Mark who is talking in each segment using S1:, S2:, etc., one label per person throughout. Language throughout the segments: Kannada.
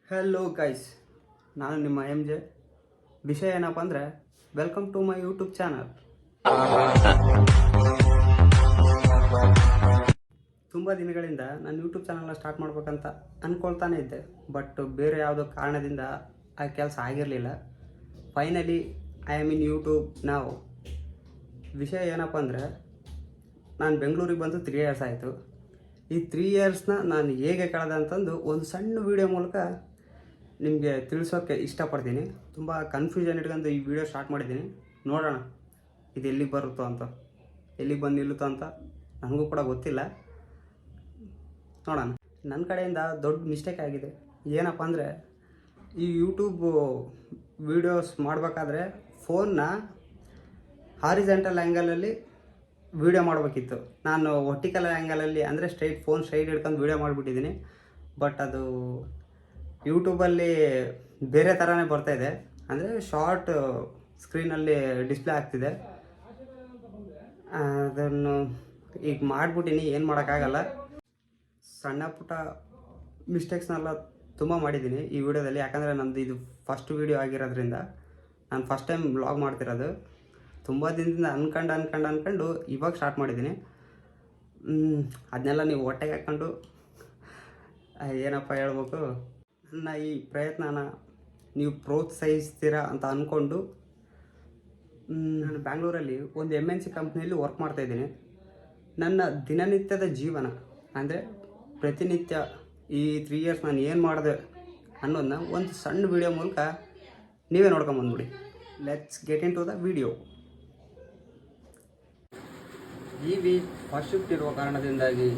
S1: ಹಲೋ ಗೈಸ್, ನಾನು ನಿಮ್ಮ MJ. ವಿಷಯ ಏನಪ್ಪ ಅಂದರೆ, welcome to my YouTube channel. ತುಂಬ ದಿನಗಳಿಂದ ನಾನು ಯೂಟ್ಯೂಬ್ ಚಾನಲ್ನ ಸ್ಟಾರ್ಟ್ ಮಾಡ್ಬೇಕಂತ ಅಂದ್ಕೊಳ್ತಾನೆ ಇದ್ದೆ. ಬಟ್ ಬೇರೆ ಯಾವುದೋ ಕಾರಣದಿಂದ ಆ ಕೆಲಸ ಆಗಿರಲಿಲ್ಲ. Finally I am in YouTube ನಾವು. ವಿಷಯ ಏನಪ್ಪ ಅಂದರೆ, ನಾನು ಬೆಂಗಳೂರಿಗೆ ಬಂದು 3 years ಆಯಿತು. ಈ 3 yearsನ ನಾನು ಹೇಗೆ ಕಳೆದೆ ಅಂತಂದು ಒಂದು ಸಣ್ಣ ವೀಡಿಯೋ ಮೂಲಕ ನಿಮಗೆ ತಿಳಿಸೋಕ್ಕೆ ಇಷ್ಟಪಡ್ತೀನಿ. ತುಂಬ ಕನ್ಫ್ಯೂಷನ್ ಇಟ್ಕೊಂಡು ಈ ವಿಡಿಯೋ ಸ್ಟಾರ್ಟ್ ಮಾಡಿದ್ದೀನಿ. ನೋಡೋಣ ಇದು ಎಲ್ಲಿಗೆ ಬರುತ್ತೋ ಅಂತ, ಎಲ್ಲಿಗೆ ಬಂದು ನಿಲ್ಲುತ್ತೋ ಅಂತ ನನಗೂ ಕೂಡ ಗೊತ್ತಿಲ್ಲ. ನೋಡೋಣ. ನನ್ನ ಕಡೆಯಿಂದ ದೊಡ್ಡ ಮಿಸ್ಟೇಕ್ ಆಗಿದೆ. ಏನಪ್ಪ ಅಂದರೆ, ಈ ಯೂಟ್ಯೂಬ್ ವೀಡಿಯೋಸ್ ಮಾಡಬೇಕಾದ್ರೆ ಫೋನ್ನ ಹಾರಿಜೆಂಟಲ್ ಆ್ಯಂಗಲಲ್ಲಿ ವೀಡಿಯೋ ಮಾಡಬೇಕಿತ್ತು. ನಾನು ವರ್ಟಿಕಲ್ ಆ್ಯಂಗಲಲ್ಲಿ ಅಂದರೆ ಫೋನ್ ಸ್ಟ್ರೈಟ್ ಹಿಡ್ಕೊಂಡು ವೀಡಿಯೋ ಮಾಡಿಬಿಟ್ಟಿದ್ದೀನಿ. ಬಟ್ ಅದು ಯೂಟ್ಯೂಬಲ್ಲಿ ಬೇರೆ ಥರನೇ ಬರ್ತಾಯಿದೆ. ಅಂದರೆ ಶಾರ್ಟ್ ಸ್ಕ್ರೀನಲ್ಲಿ ಡಿಸ್ಪ್ಲೇ ಆಗ್ತಿದೆ. ಅದನ್ನು ಈಗ ಮಾಡಿಬಿಟ್ಟಿನಿ, ಏನು ಮಾಡೋಕ್ಕಾಗಲ್ಲ. ಸಣ್ಣ ಪುಟ್ಟ ಮಿಸ್ಟೇಕ್ಸ್ನೆಲ್ಲ ತುಂಬ ಮಾಡಿದ್ದೀನಿ ಈ ವಿಡಿಯೋದಲ್ಲಿ. ಯಾಕಂದರೆ ನಂದು ಇದು ಫಸ್ಟ್ ವೀಡಿಯೋ ಆಗಿರೋದ್ರಿಂದ, ನಾನು ಫಸ್ಟ್ ಟೈಮ್ ವ್ಲಾಗ್ ಮಾಡ್ತಿರೋದು. ತುಂಬ ದಿನದಿಂದ ಅನ್ಕೊಂಡು ಇವಾಗ ಸ್ಟಾರ್ಟ್ ಮಾಡಿದ್ದೀನಿ. ಅದನ್ನೆಲ್ಲ ನೀವು ಹೊಟ್ಟೆಗೆ ಹಾಕ್ಕೊಂಡು ಏನಪ್ಪ ಹೇಳ್ಬೇಕು, ನನ್ನ ಈ ಪ್ರಯತ್ನನ ನೀವು ಪ್ರೋತ್ಸಾಹಿಸ್ತೀರಾ ಅಂತ ಅಂದ್ಕೊಂಡು ನಾನು ಬ್ಯಾಂಗ್ಳೂರಲ್ಲಿ ಒಂದು MNC ಕಂಪ್ನಿಯಲ್ಲಿ ವರ್ಕ್ ಮಾಡ್ತಾಯಿದ್ದೀನಿ. ನನ್ನ ದಿನನಿತ್ಯದ ಜೀವನ ಅಂದರೆ ಪ್ರತಿನಿತ್ಯ ಈ 3 years ನಾನು ಏನು ಮಾಡಿದೆ ಅನ್ನೋದನ್ನ ಒಂದು ಸಣ್ಣ ವೀಡಿಯೋ ಮೂಲಕ ನೀವೇ ನೋಡ್ಕೊಂಬಂದ್ಬಿಡಿ. Let's get into the video. ಈ ವೀಕ್ ಫಸ್ಟ್ ಶಿಫ್ಟ್ ಇರುವ ಕಾರಣದಿಂದಾಗಿ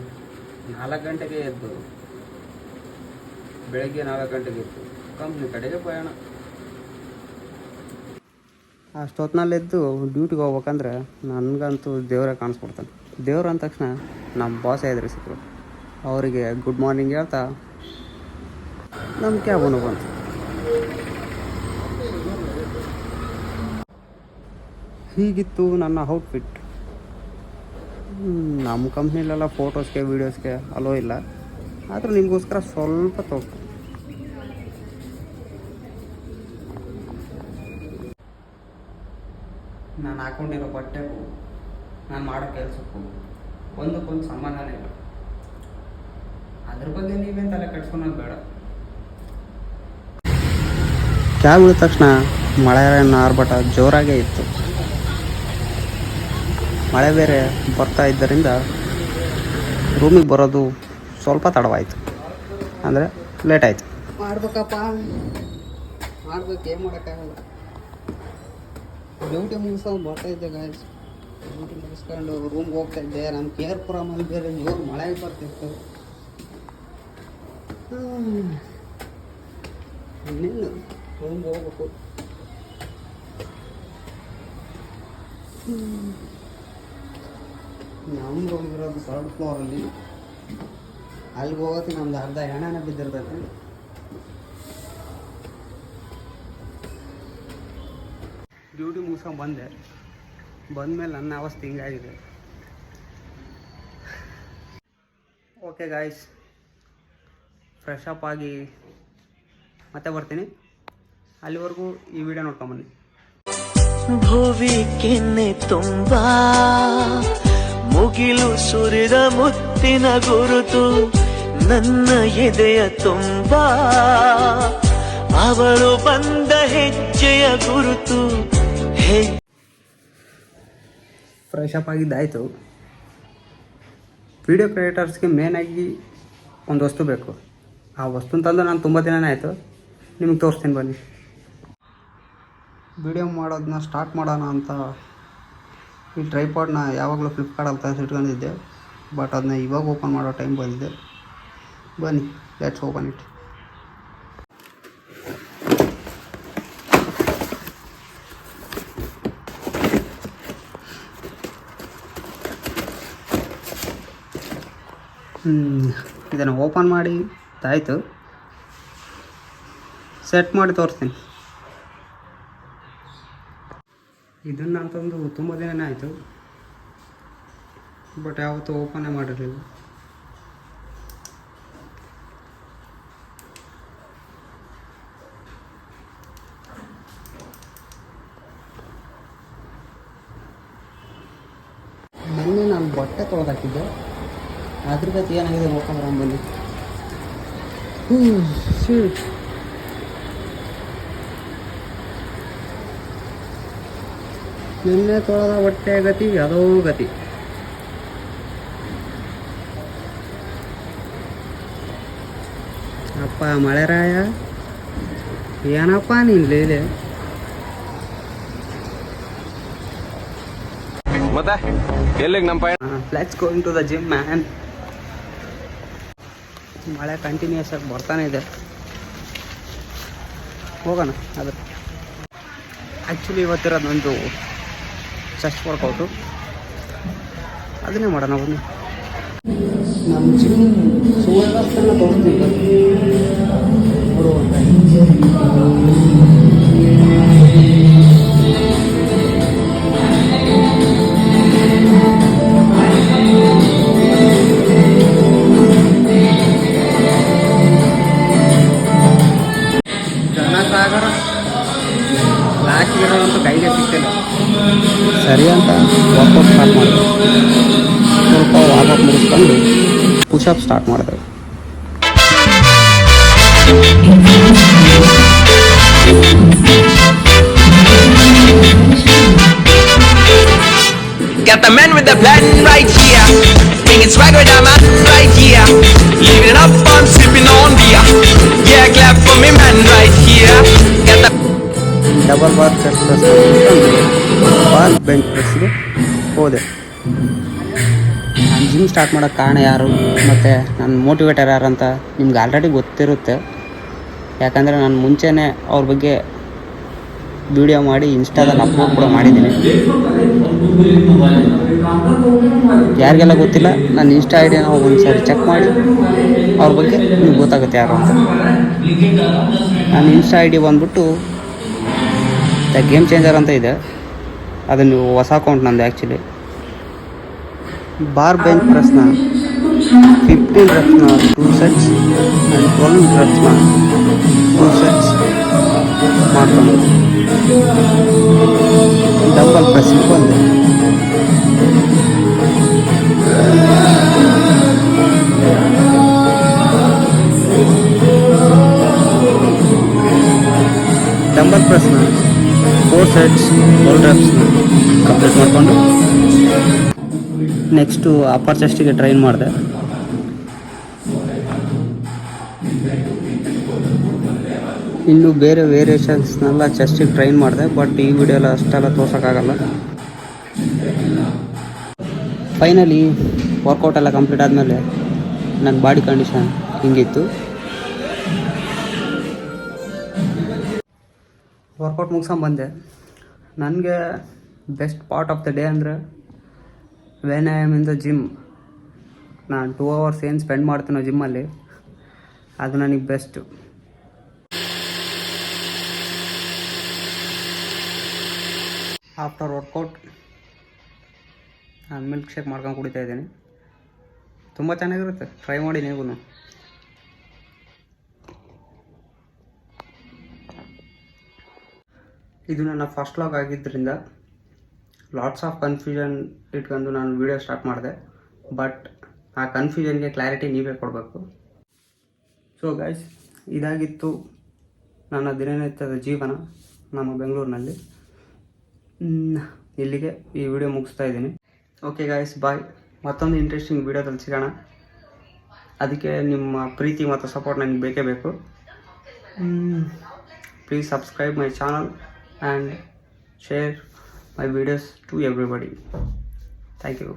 S1: 4 ಗಂಟೆಗೆ ಎದ್ದು, ಬೆಳಗ್ಗೆ 4 ಗಂಟೆಗೆ ಎದ್ದು ಕಂಪ್ನಿ ಕಡೆಗೆ ಪ್ರಯಾಣ. ಅಷ್ಟೊತ್ತಿನಲ್ಲೆದ್ದು ಡ್ಯೂಟಿಗೆ ಹೋಗ್ಬೇಕಂದ್ರೆ ನನಗಂತೂ ದೇವರೇ ಕಾಣಿಸ್ಬಿಡ್ತಾನೆ. ದೇವ್ರು ಅಂದ ತಕ್ಷಣ ನಮ್ಮ ಬಾಸೇ ಎದುರಿಸಿದ್ರು. ಅವರಿಗೆ ಗುಡ್ ಮಾರ್ನಿಂಗ್ ಹೇಳ್ತಾ ನಮ್ಮ ಕ್ಯಾಬನು ಬಂತು. ಹೀಗಿತ್ತು ನನ್ನ ಔಟ್ಫಿಟ್. ನಮ್ಮ ಕಂಪ್ನಿಲೆಲ್ಲ ಫೋಟೋಸ್ಗೆ ವೀಡಿಯೋಸ್ಗೆ ಅಲೋ ಇಲ್ಲ. ಆದರೂ ನಿಮಗೋಸ್ಕರ ಸ್ವಲ್ಪ ತೋರ್ತು. ನಾನು ಹಾಕ್ಕೊಂಡಿರೋ ಬಟ್ಟೆಗೂ ನಾನು ಮಾಡೋ ಕೆಲಸಕ್ಕೂ ಒಂದಕ್ಕೊಂದು ಸಮಾಧಾನ ಇಲ್ಲ. ಅದ್ರ ಬಗ್ಗೆ ನೀವೇನು ತಲೆ ಕೆಡ್ಸ್ಕೊಳೋದು ಬೇಡ. ಕ್ಯಾಬ್ ಇಳಿದ ತಕ್ಷಣ ಮಳೆಯನ್ನು ಆರ್ಭಟ ಜೋರಾಗೇ ಇತ್ತು. ಮಳೆ ಬೇರೆ ಬರ್ತಾ ಇದ್ದರಿಂದ ರೂಮಿಗೆ ಬರೋದು ಸ್ವಲ್ಪ ತಡವಾಯಿತು, ಅಂದರೆ ಲೇಟ್ ಆಯಿತು. ಮಾಡ್ಬೇಕಪ್ಪ, ಮಾಡ್ಬೇಕು, ಏನು ಮಾಡೋಕ್ಕಾಗಲ್ಲ. ಡ್ಯೂಟಿ ಮುಗಿಸ್ಕೊಂಡು ಬರ್ತಾಯಿದ್ದೆ ಗಾಯ್ಸ್. ಡ್ಯೂಟಿ ಮುಗಿಸ್ಕೊಂಡು ರೂಮ್ಗೆ ಹೋಗ್ತಾಯಿದ್ದೆ. ನಮ್ಮ ಕೇರ್ಪುರಮಲ್ಲಿ ಬೇರೆ ಜೋರು ಮಳೆ ಬರ್ತಿತ್ತು. ಇನ್ನೇನು ರೂಮ್ಗೆ ಹೋಗ್ಬೇಕು. ನಮ್ಮ ರೂಮ್ ಇರೋದು 3rd ಫ್ಲೋರಲ್ಲಿ. ಅಲ್ಲಿಗೆ ಹೋಗೋಕ್ಕೆ ನಮ್ದು ಅರ್ಧ ಹೆಣನ ಬಿದ್ದಿರ್ತೈತೆ. ಡ್ಯೂಟಿ ಮುಗಿಸ್ಕೊಂಡು ಬಂದಮೇಲೆ ನನ್ನ ಅವಸ್ಥೆ ಹಿಂಗಾಗಿದೆ. ಓಕೆ ಗಾಯ್ಸ್, ಫ್ರೆಶ್ ಅಪ್ ಆಗಿ ಮತ್ತೆ ಬರ್ತೀನಿ. ಅಲ್ಲಿವರೆಗೂ ಈ ವಿಡಿಯೋ ನೋಡ್ಕೊಂಬನ್ನಿ.
S2: ಭುವಿ ಕೆನ್ನೆ ತುಂಬಾ ಮುಗಿಲು ಸುರಿದ ಮುತ್ತಿನ ಗುರುತು, ನನ್ನ ಎದೆಯ ತುಂಬಾ ಅವಳು ಬಂದ ಹೆಜ್ಜೆಯ ಗುರುತು.
S1: ಫ್ರೆಶ್ ಅಪ್ ಆಗಿದ್ದಾಯಿತು. ವಿಡಿಯೋ ಕ್ರಿಯೇಟರ್ಸ್ಗೆ ಮೇನಾಗಿ ಒಂದು ವಸ್ತು ಬೇಕು. ಆ ವಸ್ತು ತಂದು ನಾನು ತುಂಬ ದಿನನೇ ಆಯಿತು. ನಿಮಗೆ ತೋರಿಸ್ತೀನಿ ಬನ್ನಿ. ವಿಡಿಯೋ ಮಾಡೋದನ್ನ ಸ್ಟಾರ್ಟ್ ಮಾಡೋಣ ಅಂತ ಈ ಟ್ರೈಪಾಡ್ನ ಯಾವಾಗಲೂ ಫ್ಲಿಪ್ಕಾರ್ಟಲ್ಲಿ ತಂದಿಟ್ಕೊಂಡಿದ್ದೆ. ಬಟ್ ಅದನ್ನ ಇವಾಗ ಓಪನ್ ಮಾಡೋ ಟೈಮ್ ಬಂದಿದೆ. ಬನ್ನಿ, ಲೆಟ್ಸ್ ಓಪನ್ ಇಟ್. ಇದನ್ನು ಓಪನ್ ಮಾಡಿ ಆಯಿತು. ಸೆಟ್ ಮಾಡಿ ತೋರಿಸ್ತೀನಿ. ಇದನ್ನು ಅಂತಂದು ತುಂಬ ದಿನನೇ ಆಯಿತು, ಬಟ್ ಯಾವತ್ತೂ ಓಪನ್ನೇ ಮಾಡಿರಲಿಲ್ಲ. ಬಟ್ಟೆ ತೊಗೊಳಾಕಿದ್ದೆ, ಅದ್ರ ಗತಿ ಏನಾಗಿದೆ ನೋಡ್ಕೊಂಬರ ಬನ್ನಿ. ಶೀಟ್ ನಿನ್ನೆ ತೊಳೆದ ಬಟ್ಟೆ ಗತಿ ಅದೋ ಗತಿ. ಅಪ್ಪ ಮಳೆರಾಯ ಏನಪ್ಪ ನೀನು ಲೀಲೆ.
S3: ಮತ್ತೆ ಎಲ್ಲಿಗೆ ನಮ್ಮ ಪಯಣ?
S1: Let's going to the gym man. ಮಳೆ ಕಂಟಿನ್ಯೂಸ್ ಆಗಿ ಬರ್ತಾನೆ ಇದೆ, ಹೋಗೋಣ. ಅದು ಆ್ಯಕ್ಚುಲಿ ಇವತ್ತಿರೋದು ಒಂದು ಚೆಸ್ಟ್ ವರ್ಕೌಟು, ಅದನ್ನೇ ಮಾಡೋಣ ಬನ್ನಿ. ನಮ್ಮ ಜಿಮ್ ಸುವರ್ಣಸ್ಥಾನ ತೋರಿಸ್ತೀನಿ ಜನಸಾಗರ ಲಾಸ್ಟ್ ಇರೋದಂತೂ ಕೈಗೆ ಸಿಗ್ತಿಲ್ಲ. ಸರಿ ಅಂತ ವರ್ಕೌಟ್ ಸ್ಟಾರ್ಟ್ ಮಾಡಿದೆ. ಸ್ವಲ್ಪ ವಾರ್ಮಪ್ ಮುಗಿಸ್ಕೊಂಡು ಪುಷಪ್ ಸ್ಟಾರ್ಟ್ ಮಾಡಿದೆ.
S2: Got the man with the plan right here. Bringing swag with the man right here. Living up on sipping on beer. Yeah, clap for me man right here. Got the
S1: double bar chest press bar bench ಪ್ರೆಸ್ಗೆ ಹೋದೆ. ನಾನು ಜಿಮ್ ಸ್ಟಾರ್ಟ್ ಮಾಡೋಕ್ಕೆ ಕಾರಣ ಯಾರು ಮತ್ತು ನನ್ನ ಮೋಟಿವೇಟರ್ ಯಾರು ಅಂತ ನಿಮ್ಗೆ ಆಲ್ರೆಡಿ ಗೊತ್ತಿರುತ್ತೆ. ಯಾಕಂದರೆ ನಾನು ಮುಂಚೆನೇ ಅವ್ರ ಬಗ್ಗೆ ವಿಡಿಯೋ ಮಾಡಿ ಇನ್ಸ್ಟಾದಲ್ಲಿ ಅಪ್ಲೋಡ್ ಕೂಡ ಮಾಡಿದ್ದೀನಿ. ಯಾರಿಗೆಲ್ಲ ಗೊತ್ತಿಲ್ಲ, ನನ್ನ ಇನ್ಸ್ಟಾ ಐ ಡಿನ ಒಂದು ಸಾರಿ ಚೆಕ್ ಮಾಡಿ ಅವ್ರ ಬಗ್ಗೆ ನಿಮ್ಗೆ ಗೊತ್ತಾಗುತ್ತೆ ಯಾರು ಅಂತ. ನನ್ನ ಇನ್ಸ್ಟಾ ಐ ಡಿ ಬಂದ್ಬಿಟ್ಟು ದ ಗೇಮ್ ಚೇಂಜರ್ ಅಂತ ಇದೆ. ಅದು ನೀವು ಹೊಸ ಅಕೌಂಟ್ ನಂದು ಆ್ಯಕ್ಚುಲಿ. ಬಾರ್ ಬೆಂಚ್ ಪ್ರೆಸ್ನ 15 reps 2 sets and 12 reps 2 sets ಮಾಡ್ಕೊಂಡು ಡಬಲ್ ಪ್ರೆಸ್ಸಿಂಗ್ ಬಂದೆ. ಡಂಬಲ್ ಪ್ರೆಸ್ನ 4 sets 12 reps ಕಂಪ್ಲೀಟ್ ಮಾಡಿಕೊಂಡು ನೆಕ್ಸ್ಟು ಅಪ್ಪರ್ ಚೆಸ್ಟಿಗೆ ಟ್ರೈನ್ ಮಾಡಿದೆ. ಇನ್ನು ಬೇರೆ ವೇರಿಯೇಷನ್ಸ್ನೆಲ್ಲ ಚೆಸ್ಟಿಗೆ ಟ್ರೈನ್ ಮಾಡಿದೆ, ಬಟ್ ಈ ವಿಡಿಯೋಲ್ಲ ಅಷ್ಟೆಲ್ಲ ತೋರ್ಸೋಕ್ಕಾಗಲ್ಲ. ಫೈನಲಿ ವರ್ಕೌಟ್ ಎಲ್ಲ ಕಂಪ್ಲೀಟ್ ಆದಮೇಲೆ ನನ್ನ ಬಾಡಿ ಕಂಡೀಷನ್ ಹಿಂಗಿತ್ತು. ವರ್ಕೌಟ್ ಮುಗಿಸ್ಕೊಂಬಂದೆ. ನನಗೆ best part of the day ಅಂದರೆ when I am in the gym. ನಾನು 2 hours ಏನು ಸ್ಪೆಂಡ್ ಮಾಡ್ತೀನೋ ಜಿಮ್ಮಲ್ಲಿ, ಅದು ನನಗೆ ಬೆಸ್ಟು. ಆಫ್ಟರ್ ವರ್ಕೌಟ್ ನಾನು ಮಿಲ್ಕ್ ಶೇಕ್ ಮಾಡ್ಕೊಂಡು ಕುಡಿತಾ ಇದ್ದೀನಿ. ತುಂಬ ಚೆನ್ನಾಗಿರುತ್ತೆ, ಟ್ರೈ ಮಾಡಿ ನೀವು. ಇದು ನನ್ನ ಫಸ್ಟ್ ವ್ಲಾಗ್ ಆಗಿದ್ದರಿಂದ ಲಾಟ್ಸ್ ಆಫ್ ಕನ್ಫ್ಯೂಷನ್ ಇಟ್ಕೊಂಡು ನಾನು ವೀಡಿಯೋ ಸ್ಟಾರ್ಟ್ ಮಾಡಿದೆ. ಬಟ್ ಆ ಕನ್ಫ್ಯೂಷನ್ಗೆ ಕ್ಲಾರಿಟಿ ನೀವೇ ಕೊಡಬೇಕು. ಸೊ ಗೈಸ್, ಇದಾಗಿತ್ತು ನನ್ನ ದಿನನಿತ್ಯದ ಜೀವನ ನಮ್ಮ ಬೆಂಗಳೂರಿನಲ್ಲಿ. ಇಲ್ಲಿಗೆ ಈ ವಿಡಿಯೋ ಮುಗಿಸ್ತಾ ಇದ್ದೀನಿ. ಓಕೆ ಗೈಸ್, ಬಾಯ್. ಮತ್ತೊಂದು ಇಂಟ್ರೆಸ್ಟಿಂಗ್ ವಿಡಿಯೋದಲ್ಲಿ ಸಿಗೋಣ. ಅದಕ್ಕೆ ನಿಮ್ಮ ಪ್ರೀತಿ ಮತ್ತು ಸಪೋರ್ಟ್ ನನಗೆ ಬೇಕೇ ಬೇಕು. Please subscribe my channel and share my videos to everybody. Thank you.